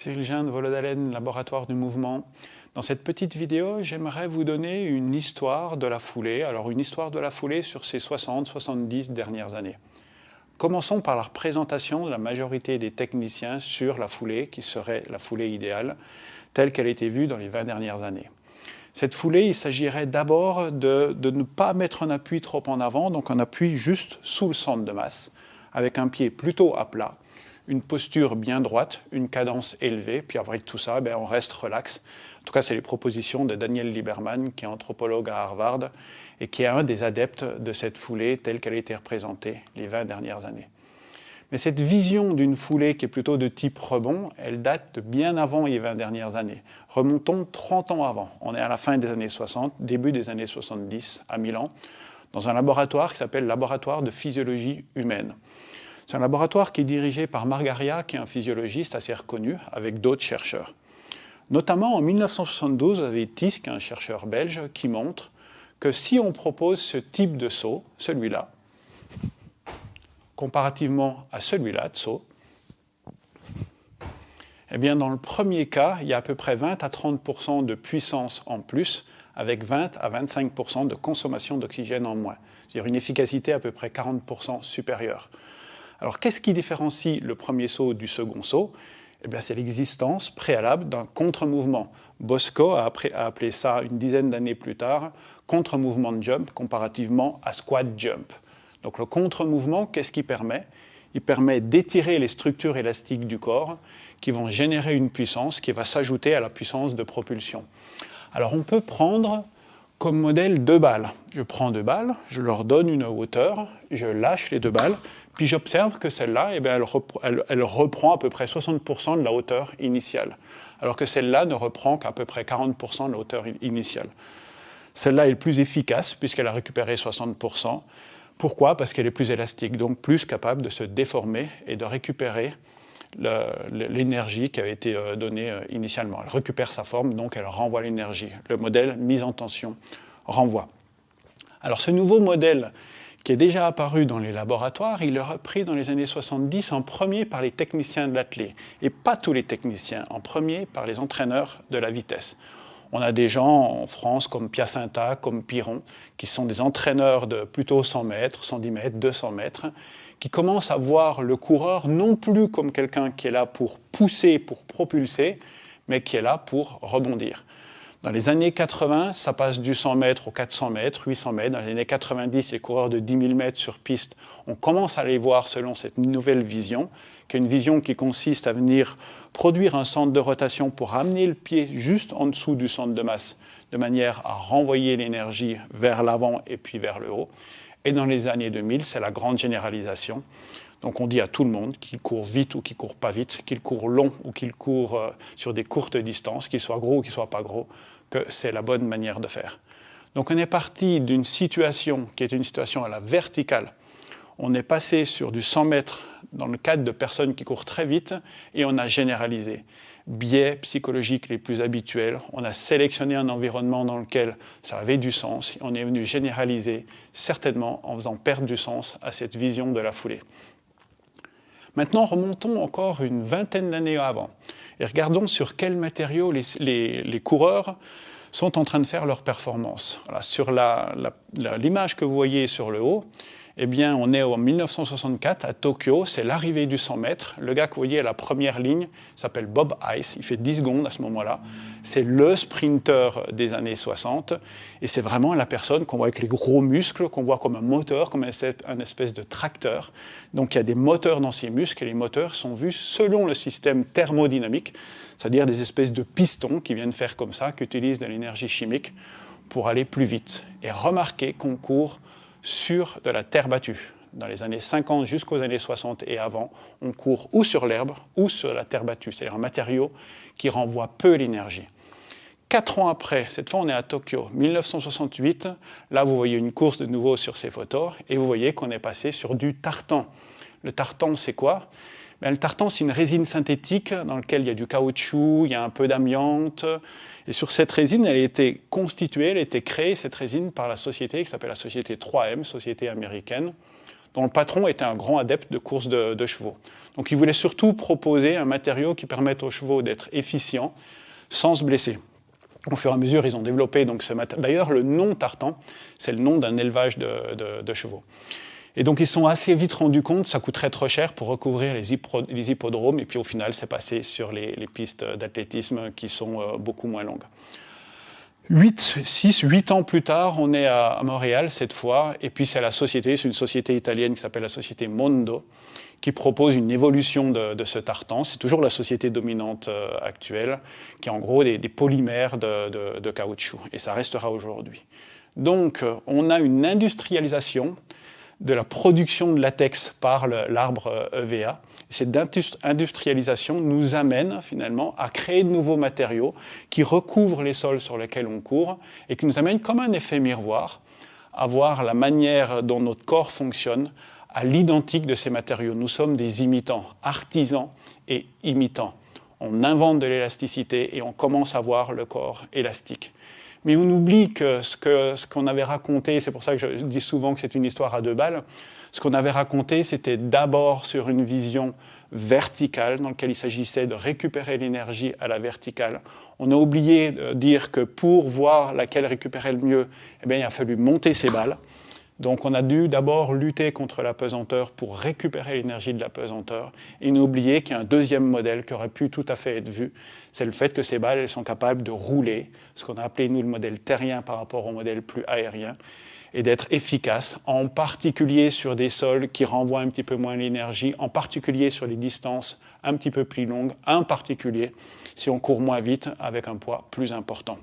Cyril Jeanne, Volodalen, Laboratoire du mouvement. Dans cette petite vidéo, j'aimerais vous donner une histoire de la foulée. Alors une histoire de la foulée sur ces 60-70 dernières années. Commençons par la présentation de la majorité des techniciens sur la foulée, qui serait la foulée idéale, telle qu'elle a été vue dans les 20 dernières années. Cette foulée, il s'agirait d'abord de ne pas mettre un appui trop en avant, donc un appui juste sous le centre de masse, avec un pied plutôt à plat, une posture bien droite, une cadence élevée, puis avec tout ça, on reste relax. En tout cas, c'est les propositions de Daniel Lieberman, qui est anthropologue à Harvard, et qui est un des adeptes de cette foulée telle qu'elle a été représentée les 20 dernières années. Mais cette vision d'une foulée qui est plutôt de type rebond, elle date de bien avant les 20 dernières années. Remontons 30 ans avant. On est à la fin des années 60, début des années 70, à Milan, dans un laboratoire qui s'appelle Laboratoire de physiologie humaine. C'est un laboratoire qui est dirigé par Margaria, qui est un physiologiste assez reconnu, avec d'autres chercheurs. Notamment en 1972, vous avez Tis, qui est un chercheur belge, qui montre que si on propose ce type de saut, celui-là, comparativement à celui-là de saut, eh bien dans le premier cas, il y a à peu près 20 à 30% de puissance en plus, avec 20 à 25% de consommation d'oxygène en moins. C'est-à-dire une efficacité à peu près 40% supérieure. Alors, qu'est-ce qui différencie le premier saut du second saut? Eh bien, c'est l'existence préalable d'un contre-mouvement. Bosco a appelé ça une dizaine d'années plus tard contre-mouvement de jump comparativement à squat jump. Donc, le contre-mouvement, qu'est-ce qu'il permet? Il permet d'étirer les structures élastiques du corps qui vont générer une puissance qui va s'ajouter à la puissance de propulsion. Alors, on peut prendre comme modèle 2 balles. Je prends 2 balles, je leur donne une hauteur, je lâche les 2 balles, puis j'observe que celle-là, elle reprend à peu près 60% de la hauteur initiale, alors que celle-là ne reprend qu'à peu près 40% de la hauteur initiale. Celle-là est le plus efficace puisqu'elle a récupéré 60%. Pourquoi? Parce qu'elle est plus élastique, donc plus capable de se déformer et de récupérer l'énergie qui avait été donnée initialement. Elle récupère sa forme, donc elle renvoie l'énergie. Le modèle mise en tension renvoie. Alors ce nouveau modèle qui est déjà apparu dans les laboratoires, il est repris dans les années 70 en premier par les techniciens de l'athlé. Et pas tous les techniciens, en premier par les entraîneurs de la vitesse. On a des gens en France comme Piacenza, comme Piron, qui sont des entraîneurs de plutôt 100 mètres, 110 mètres, 200 mètres, qui commencent à voir le coureur non plus comme quelqu'un qui est là pour pousser, pour propulser, mais qui est là pour rebondir. Dans les années 80, ça passe du 100 mètres au 400 mètres, 800 mètres. Dans les années 90, les coureurs de 10 000 mètres sur piste, on commence à les voir selon cette nouvelle vision, qui est une vision qui consiste à venir produire un centre de rotation pour amener le pied juste en dessous du centre de masse, de manière à renvoyer l'énergie vers l'avant et puis vers le haut. Et dans les années 2000, c'est la grande généralisation. Donc on dit à tout le monde qu'il court vite ou qu'il ne court pas vite, qu'il court long ou qu'il court sur des courtes distances, qu'il soit gros ou qu'il ne soit pas gros, que c'est la bonne manière de faire. Donc on est parti d'une situation qui est une situation à la verticale. On est passé sur du 100 mètres dans le cadre de personnes qui courent très vite et on a généralisé. Biais psychologiques les plus habituels, on a sélectionné un environnement dans lequel ça avait du sens, et on est venu généraliser, certainement en faisant perdre du sens à cette vision de la foulée. Maintenant, remontons encore une vingtaine d'années avant et regardons sur quels matériaux les coureurs sont en train de faire leur performance. Voilà, sur l'image que vous voyez sur le haut, eh bien, on est en 1964 à Tokyo, c'est l'arrivée du 100 mètres. Le gars que vous voyez à la première ligne s'appelle Bob Ice, il fait 10 secondes à ce moment-là. C'est le sprinter des années 60 et c'est vraiment la personne qu'on voit avec les gros muscles, qu'on voit comme un moteur, comme un espèce de tracteur. Donc il y a des moteurs dans ces muscles et les moteurs sont vus selon le système thermodynamique, c'est-à-dire des espèces de pistons qui viennent faire comme ça, qui utilisent de l'énergie chimique pour aller plus vite. Et remarquez qu'on court sur de la terre battue. Dans les années 50 jusqu'aux années 60 et avant, on court ou sur l'herbe ou sur la terre battue, c'est-à-dire un matériau qui renvoie peu l'énergie. 4 ans après, cette fois on est à Tokyo, 1968, là vous voyez une course de nouveau sur ces photos et vous voyez qu'on est passé sur du tartan. Le tartan c'est quoi? Le tartan c'est une résine synthétique dans laquelle il y a du caoutchouc, il y a un peu d'amiante. Et sur cette résine, elle a été constituée, elle a été créée, cette résine, par la société qui s'appelle la société 3M, société américaine, dont le patron était un grand adepte de course de chevaux. Donc il voulait surtout proposer un matériau qui permette aux chevaux d'être efficients sans se blesser. Au fur et à mesure, ils ont développé donc ce matériau. D'ailleurs, le nom tartan, c'est le nom d'un élevage de chevaux. Et donc ils se sont assez vite rendus compte que ça coûterait trop cher pour recouvrir les hippodromes, et puis au final, c'est passé sur les pistes d'athlétisme qui sont beaucoup moins longues. 8 ans plus tard, on est à Montréal cette fois, et puis c'est une société italienne qui s'appelle la société Mondo, qui propose une évolution de ce tartan. C'est toujours la société dominante actuelle, qui est en gros des polymères de caoutchouc, et ça restera aujourd'hui. Donc on a une industrialisation de la production de latex par l'arbre EVA. Cette industrialisation nous amène finalement à créer de nouveaux matériaux qui recouvrent les sols sur lesquels on court et qui nous amènent comme un effet miroir à voir la manière dont notre corps fonctionne à l'identique de ces matériaux. Nous sommes des imitants, artisans et imitants. On invente de l'élasticité et on commence à voir le corps élastique. Mais on oublie que ce qu'on avait raconté, c'est pour ça que je dis souvent que c'est une histoire à 2 balles, ce qu'on avait raconté, c'était d'abord sur une vision verticale, dans laquelle il s'agissait de récupérer l'énergie à la verticale. On a oublié de dire que pour voir laquelle récupérait le mieux, eh bien, il a fallu monter ses balles. Donc on a dû d'abord lutter contre la pesanteur pour récupérer l'énergie de la pesanteur. Et on a oublié qu'il y a un deuxième modèle qui aurait pu tout à fait être vu, c'est le fait que ces balles elles sont capables de rouler, ce qu'on a appelé nous le modèle terrien par rapport au modèle plus aérien, et d'être efficaces, en particulier sur des sols qui renvoient un petit peu moins l'énergie, en particulier sur les distances un petit peu plus longues, en particulier si on court moins vite avec un poids plus important.